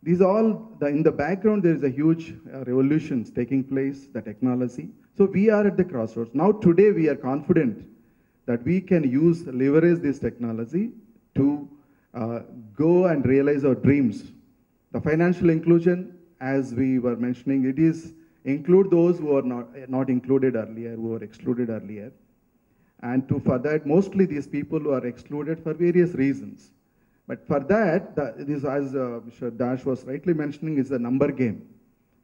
These all, in the background, there is a huge revolutions taking place, the technology. So we are at the crossroads. Now today we are confident that we can leverage this technology to go and realize our dreams. The financial inclusion, as we were mentioning, it is include those who are not included earlier, who were excluded earlier. And for that, mostly these people who are excluded for various reasons. But for that, this, as Mr. Dash was rightly mentioning, is a number game.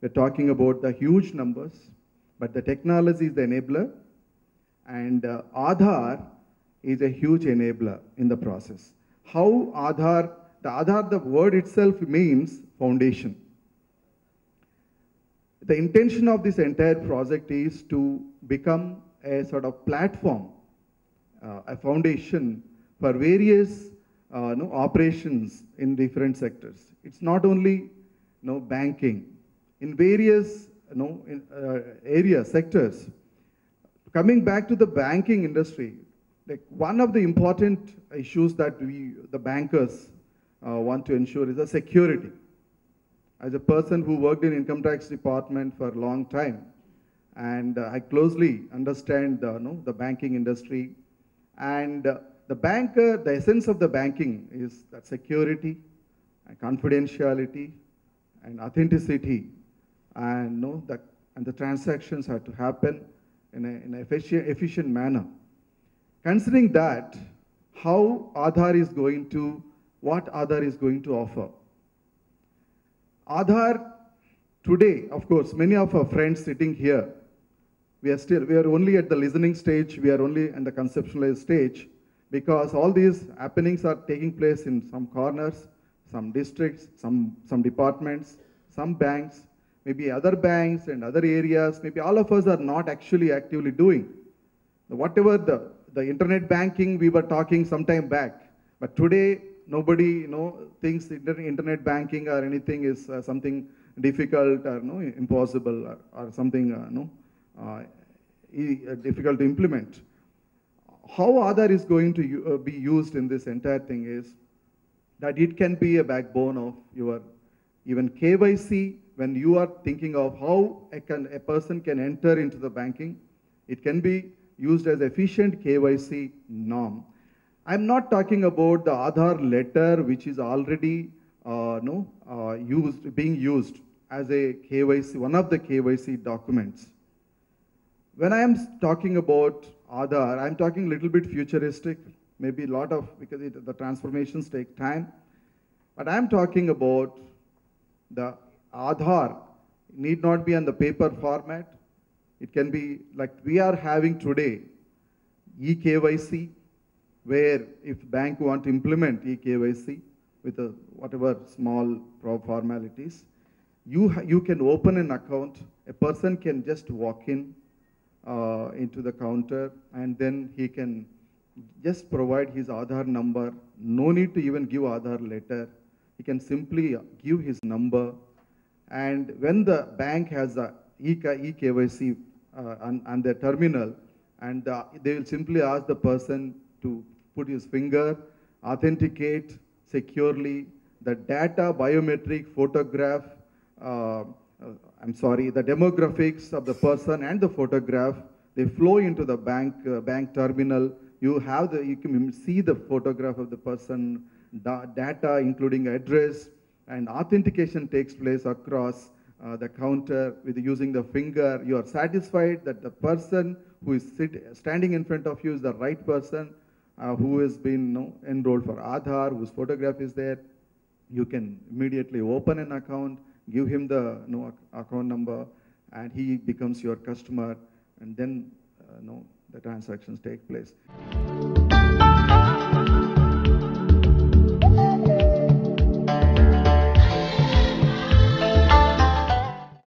We're talking about the huge numbers, but the technology is the enabler, and Aadhaar is a huge enabler in the process. How Aadhaar, the word itself means foundation. The intention of this entire project is to become a sort of platform, a foundation for various operations in different sectors. It's not only banking. In various areas, sectors. Coming back to the banking industry, like one of the important issues that the bankers want to ensure is the security. As a person who worked in income tax department for a long time, and I closely understand the banking industry, and the essence of the banking is that security and confidentiality and authenticity, and the transactions have to happen in an efficient manner. Considering that, what Aadhaar is going to offer. Aadhaar today, of course, many of our friends sitting here, we are only at the listening stage, we are only in the conceptualized stage, because all these happenings are taking place in some corners, some districts, some departments, some banks, maybe other banks and other areas, maybe all of us are not actually actively doing. Whatever the internet banking we were talking some time back, but today nobody thinks internet banking or anything is something difficult or impossible or something difficult to implement. How Aadhaar is going to be used in this entire thing is that it can be a backbone of your even KYC. When you are thinking of how a person can enter into the banking, it can be used as efficient KYC norm. I'm not talking about the Aadhaar letter, which is already being used as a KYC, one of the KYC documents. When I am talking about Aadhaar, I'm talking a little bit futuristic, maybe a lot of, because the transformations take time. But I'm talking about the Aadhaar need not be on the paper format. It can be like we are having today, eKYC, where if bank want to implement eKYC with whatever small formalities, you can open an account. A person can just walk into the counter, and then he can just provide his Aadhaar number. No need to even give Aadhaar letter. He can simply give his number, and when the bank has a eKYC on their terminal, and they will simply ask the person to put his finger, authenticate securely, the data, biometric, photograph, the demographics of the person and the photograph, they flow into the bank terminal. You can see the photograph of the person, data including address, and authentication takes place across the counter with using the finger. You are satisfied that the person who is standing in front of you is the right person who has been enrolled for Aadhaar, whose photograph is there. You can immediately open an account, give him the account number, and he becomes your customer, and then the transactions take place.